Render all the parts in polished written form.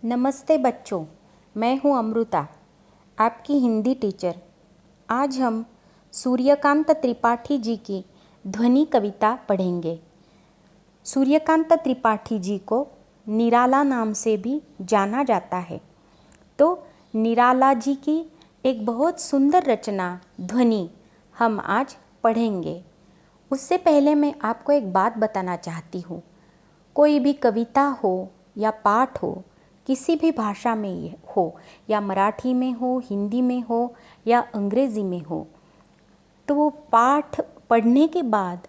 नमस्ते बच्चों, मैं हूँ अमृता, आपकी हिंदी टीचर। आज हम सूर्यकांत त्रिपाठी जी की ध्वनि कविता पढ़ेंगे। सूर्यकांत त्रिपाठी जी को निराला नाम से भी जाना जाता है। तो निराला जी की एक बहुत सुंदर रचना ध्वनि हम आज पढ़ेंगे। उससे पहले मैं आपको एक बात बताना चाहती हूँ। कोई भी कविता हो या पाठ हो, किसी भी भाषा में हो, या मराठी में हो, हिंदी में हो या अंग्रेज़ी में हो, तो वो पाठ पढ़ने के बाद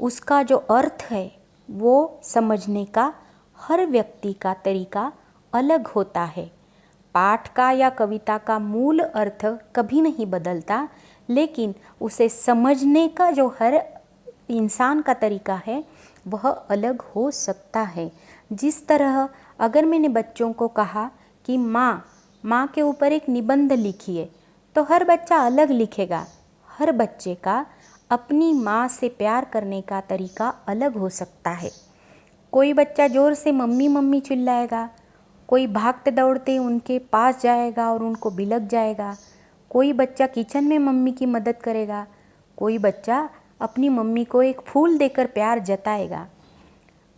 उसका जो अर्थ है वो समझने का हर व्यक्ति का तरीका अलग होता है। पाठ का या कविता का मूल अर्थ कभी नहीं बदलता, लेकिन उसे समझने का जो हर इंसान का तरीका है वह अलग हो सकता है। जिस तरह अगर मैंने बच्चों को कहा कि माँ के ऊपर एक निबंध लिखिए, तो हर बच्चा अलग लिखेगा। हर बच्चे का अपनी माँ से प्यार करने का तरीका अलग हो सकता है। कोई बच्चा ज़ोर से मम्मी मम्मी चिल्लाएगा, कोई भागते दौड़ते उनके पास जाएगा और उनको बिलक जाएगा। कोई बच्चा किचन में मम्मी की मदद करेगा, कोई बच्चा अपनी मम्मी को एक फूल देकर प्यार जताएगा।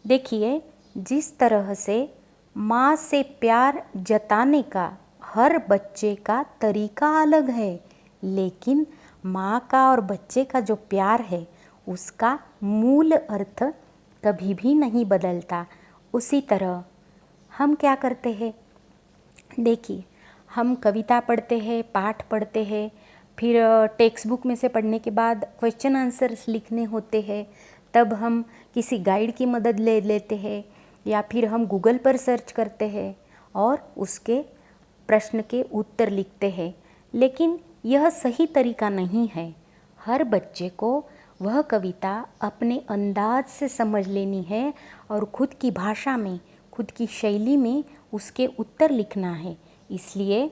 देखिए, जिस तरह से माँ से प्यार जताने का हर बच्चे का तरीका अलग है, लेकिन माँ का और बच्चे का जो प्यार है उसका मूल अर्थ कभी भी नहीं बदलता। उसी तरह हम क्या करते हैं, देखिए, हम कविता पढ़ते हैं, पाठ पढ़ते हैं, फिर टेक्स्ट बुक में से पढ़ने के बाद क्वेश्चन आंसर्स लिखने होते हैं, तब हम किसी गाइड की मदद ले लेते हैं या फिर हम गूगल पर सर्च करते हैं और उसके प्रश्न के उत्तर लिखते हैं। लेकिन यह सही तरीका नहीं है। हर बच्चे को वह कविता अपने अंदाज से समझ लेनी है और खुद की भाषा में, खुद की शैली में उसके उत्तर लिखना है। इसलिए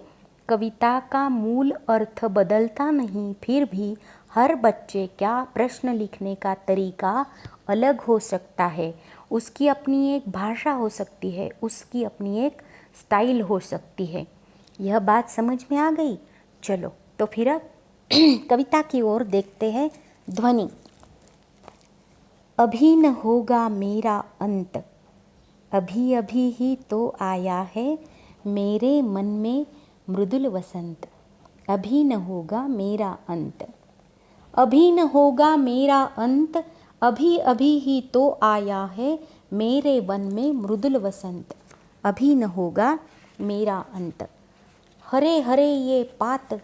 कविता का मूल अर्थ बदलता नहीं, फिर भी हर बच्चे का प्रश्न लिखने का तरीका अलग हो सकता है। उसकी अपनी एक भाषा हो सकती है, उसकी अपनी एक स्टाइल हो सकती है। यह बात समझ में आ गई? चलो तो फिर अब कविता की ओर देखते हैं। ध्वनि। अभी न होगा मेरा अंत, अभी अभी ही तो आया है मेरे मन में मृदुल वसंत। अभी न होगा मेरा अंत, अभी न होगा मेरा अंत, अभी अभी ही तो आया है मेरे मन में मृदुल वसंत। अभी न होगा मेरा अंत। हरे हरे ये पात,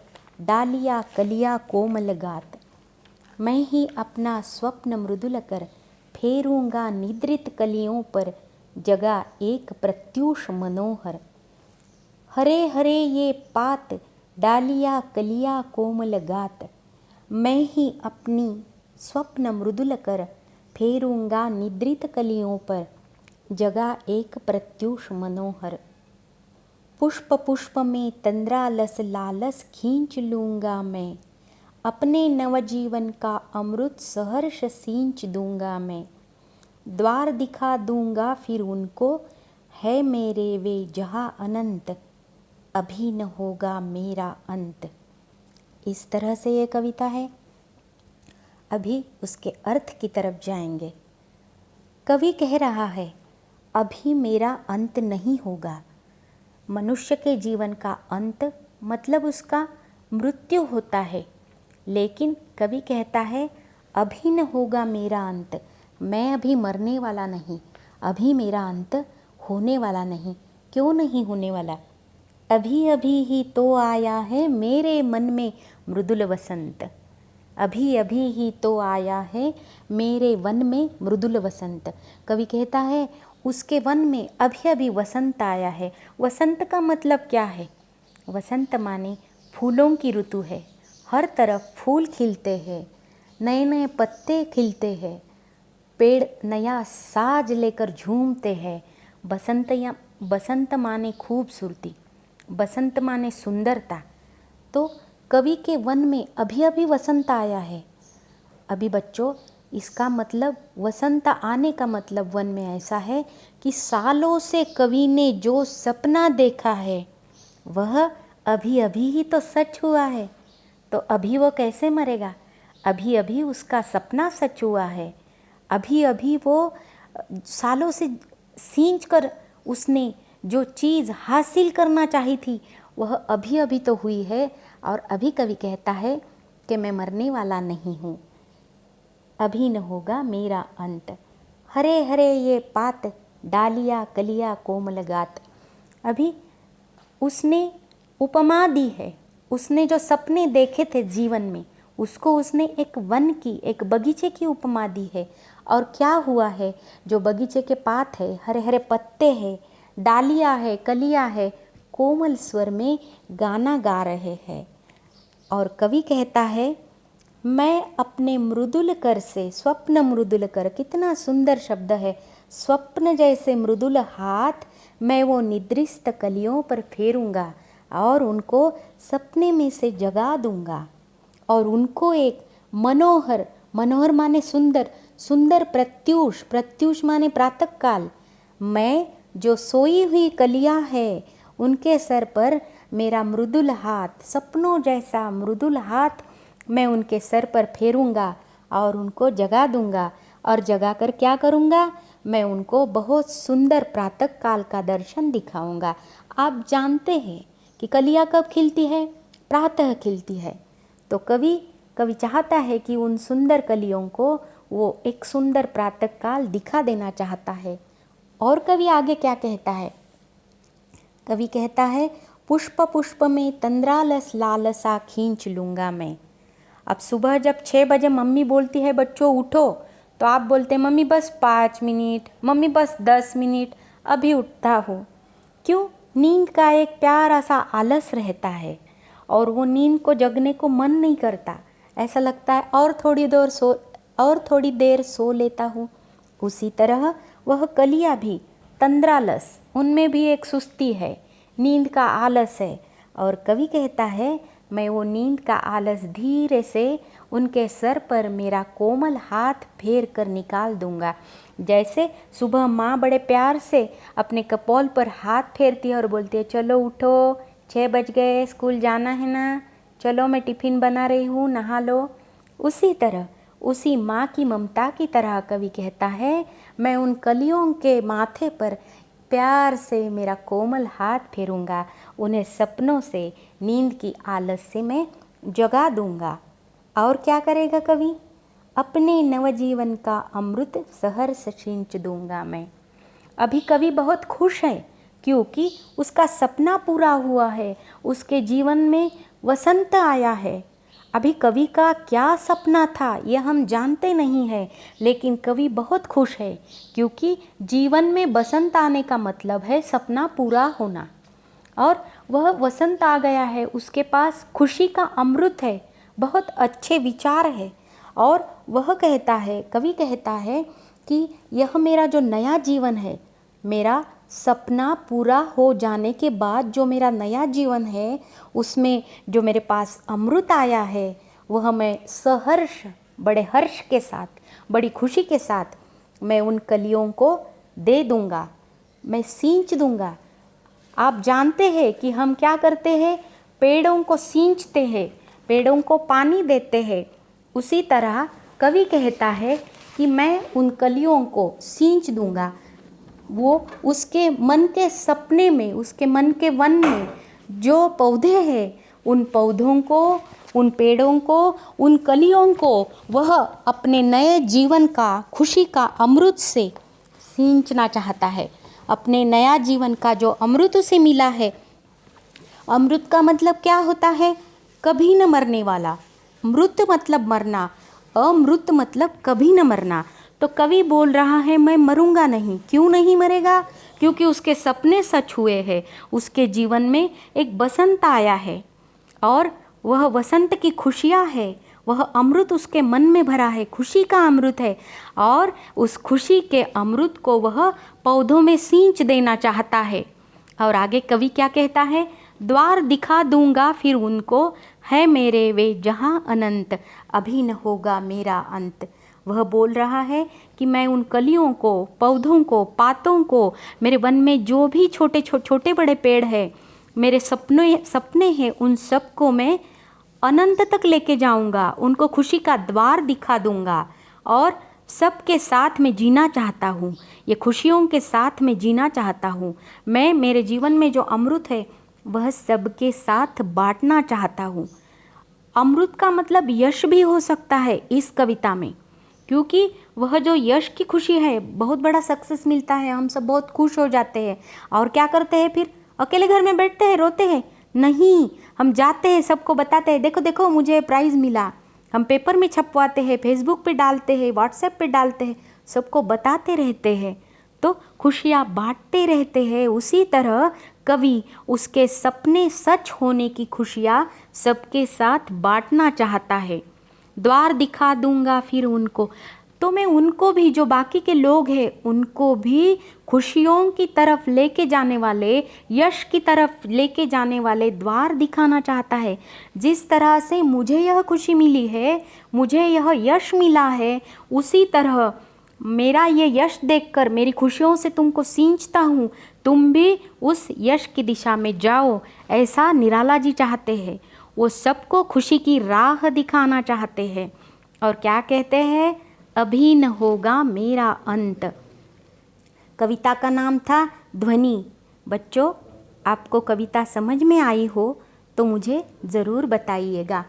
डालिया कलिया कोमल गात, मैं ही अपना स्वप्न मृदुल कर फेरूंगा निद्रित कलियों पर जगा एक प्रत्यूष मनोहर। हरे हरे ये पात, डालिया कलिया कोमल गात, मैं ही अपनी स्वप्न मृदुल कर फेरूंगा निद्रित कलियों पर जगा एक प्रत्यूष मनोहर। पुष्प पुष्प में तंद्रालस लालस खींच लूँगा मैं, अपने नवजीवन का अमृत सहर्ष सींच दूँगा मैं। द्वार दिखा दूँगा फिर उनको, है मेरे वे जहाँ अनंत, अभी न होगा मेरा अंत। इस तरह से ये कविता है। अभी उसके अर्थ की तरफ जाएंगे। कवि कह रहा है, अभी मेरा अंत नहीं होगा। मनुष्य के जीवन का अंत मतलब उसका मृत्यु होता है, लेकिन कवि कहता है अभी न होगा मेरा अंत। मैं अभी मरने वाला नहीं, अभी मेरा अंत होने वाला नहीं। क्यों नहीं होने वाला? अभी अभी ही तो आया है मेरे मन में मृदुल वसंत। अभी अभी ही तो आया है मेरे वन में मृदुल वसंत। कवि कहता है उसके वन में अभी अभी वसंत आया है। वसंत का मतलब क्या है? वसंत माने फूलों की ऋतु है। हर तरफ फूल खिलते हैं, नए नए पत्ते खिलते हैं, पेड़ नया साज लेकर झूमते हैं। बसंत माने खूबसूरती, बसंत माने सुंदरता। तो कवि के वन में अभी अभी वसंत आया है। अभी बच्चों, इसका मतलब वसंत आने का मतलब वन में ऐसा है कि सालों से कवि ने जो सपना देखा है वह अभी अभी ही तो सच हुआ है। तो अभी वो कैसे मरेगा? अभी अभी उसका सपना सच हुआ है। अभी अभी वो सालों से सींच कर उसने जो चीज़ हासिल करना चाही थी वह अभी अभी तो हुई है। और अभी कवि कहता है कि मैं मरने वाला नहीं हूँ, अभी न होगा मेरा अंत। हरे हरे ये पात, डालिया कलिया कोमल गात। अभी उसने उपमा दी है, उसने जो सपने देखे थे जीवन में उसको उसने एक वन की, एक बगीचे की उपमा दी है। और क्या हुआ है, जो बगीचे के पात है, हरे हरे पत्ते हैं, डालियाँ है, कलियाँ है, कोमल स्वर में गाना गा रहे हैं। और कवि कहता है मैं अपने मृदुल कर से, स्वप्न मृदुल कर, कितना सुंदर शब्द है। स्वप्न जैसे मृदुल हाथ मैं वो निद्रिस्त कलियों पर फेरूंगा और उनको सपने में से जगा दूंगा और उनको एक मनोहर, मनोहर माने सुंदर, सुंदर प्रत्यूष, प्रत्यूष माने प्रातःकाल, मैं जो सोई हुई कलियां है उनके सर पर मेरा मृदुल हाथ, सपनों जैसा मृदुल हाथ मैं उनके सर पर फेरूंगा और उनको जगा दूंगा। और जगा कर क्या करूंगा? मैं उनको बहुत सुंदर प्रातःकाल का दर्शन दिखाऊंगा। आप जानते हैं कि कलियां कब खिलती है? प्रातः खिलती है। तो कवि चाहता है कि उन सुंदर कलियों को वो एक सुंदर प्रातःकाल दिखा देना चाहता है। और कवि आगे क्या कहता है? कवि कहता है पुष्प पुष्प में तंद्रालस लालसा खींच लूँगा मैं। अब सुबह जब 6 बजे मम्मी बोलती है बच्चों उठो, तो आप बोलते हैं मम्मी बस 5 मिनट, मम्मी बस 10 मिनट, अभी उठता हूँ। क्यों? नींद का एक प्यारा सा आलस रहता है और वो नींद को जगने को मन नहीं करता। ऐसा लगता है और थोड़ी देर सो लेता हूँ। उसी तरह वह कलियाँ भी तंद्रालस, उनमें भी एक सुस्ती है, नींद का आलस है। और कवि कहता है मैं वो नींद का आलस धीरे से उनके सर पर मेरा कोमल हाथ फेर कर निकाल दूंगा। जैसे सुबह माँ बड़े प्यार से अपने कपोल पर हाथ फेरती है और बोलती है चलो उठो, 6 बज गए, स्कूल जाना है ना, चलो मैं टिफ़िन बना रही हूँ, नहा लो। उसी तरह, उसी माँ की ममता की तरह कवि कहता है मैं उन कलियों के माथे पर प्यार से मेरा कोमल हाथ फेरूंगा, उन्हें सपनों से, नींद की आलस से मैं जगा दूंगा। और क्या करेगा कवि? अपने नवजीवन का अमृत सहर्ष सिंच दूंगा मैं। अभी कवि बहुत खुश है क्योंकि उसका सपना पूरा हुआ है, उसके जीवन में वसंत आया है। अभी कवि का क्या सपना था यह हम जानते नहीं हैं, लेकिन कवि बहुत खुश है क्योंकि जीवन में बसंत आने का मतलब है सपना पूरा होना। और वह वसंत आ गया है, उसके पास खुशी का अमृत है, बहुत अच्छे विचार है। और वह कहता है, कवि कहता है कि यह मेरा जो नया जीवन है, मेरा सपना पूरा हो जाने के बाद जो मेरा नया जीवन है उसमें जो मेरे पास अमृत आया है वह मैं सहर्ष, बड़े हर्ष के साथ, बड़ी खुशी के साथ मैं उन कलियों को दे दूंगा, मैं सींच दूंगा। आप जानते हैं कि हम क्या करते हैं? पेड़ों को सींचते हैं, पेड़ों को पानी देते हैं। उसी तरह कवि कहता है कि मैं उन कलियों को सींच दूंगा। वो उसके मन के सपने में, उसके मन के वन में जो पौधे हैं उन पौधों को, उन पेड़ों को, उन कलियों को वह अपने नए जीवन का, खुशी का अमृत से सींचना चाहता है। अपने नया जीवन का जो अमृत उसे मिला है, अमृत का मतलब क्या होता है? कभी न मरने वाला। मृत मतलब मरना, अमृत मतलब कभी न मरना। तो कवि बोल रहा है मैं मरूंगा नहीं। क्यों नहीं मरेगा? क्योंकि उसके सपने सच हुए हैं, उसके जीवन में एक बसंत आया है और वह वसंत की खुशियाँ है, वह अमृत उसके मन में भरा है, खुशी का अमृत है। और उस खुशी के अमृत को वह पौधों में सींच देना चाहता है। और आगे कवि क्या कहता है? द्वार दिखा दूंगा फिर उनको, है मेरे वे जहाँ अनंत, अभी न होगा मेरा अंत। वह बोल रहा है कि मैं उन कलियों को, पौधों को, पातों को, मेरे वन में जो भी छोटे बड़े पेड़ हैं, मेरे सपने हैं, उन सबको मैं अनंत तक लेके जाऊंगा, उनको खुशी का द्वार दिखा दूंगा और सबके साथ में जीना चाहता हूँ। ये खुशियों के साथ में जीना चाहता हूँ। मैं मेरे जीवन में जो अमृत है वह सबके साथ बांटना चाहता हूँ। अमृत का मतलब यश भी हो सकता है इस कविता में, क्योंकि वह जो यश की खुशी है, बहुत बड़ा सक्सेस मिलता है, हम सब बहुत खुश हो जाते हैं और क्या करते हैं फिर? अकेले घर में बैठते हैं, रोते हैं? नहीं, हम जाते हैं, सबको बताते हैं, देखो देखो मुझे प्राइज़ मिला। हम पेपर में छपवाते हैं, फेसबुक पे डालते हैं, व्हाट्सएप पे डालते हैं, सबको बताते रहते हैं, तो खुशियाँ बांटते रहते हैं। उसी तरह कवि उसके सपने सच होने की खुशियाँ सबके साथ बांटना चाहता है। द्वार दिखा दूंगा फिर उनको, तो मैं उनको भी, जो बाकी के लोग हैं, उनको भी खुशियों की तरफ लेके जाने वाले, यश की तरफ लेके जाने वाले द्वार दिखाना चाहता है। जिस तरह से मुझे यह खुशी मिली है, मुझे यह यश मिला है, उसी तरह मेरा ये यश देखकर मेरी खुशियों से तुमको सींचता हूँ, तुम भी उस यश की दिशा में जाओ, ऐसा निराला जी चाहते हैं। वो सबको खुशी की राह दिखाना चाहते हैं और क्या कहते हैं? अभी न होगा मेरा अंत। कविता का नाम था ध्वनि। बच्चों, आपको कविता समझ में आई हो तो मुझे ज़रूर बताइएगा।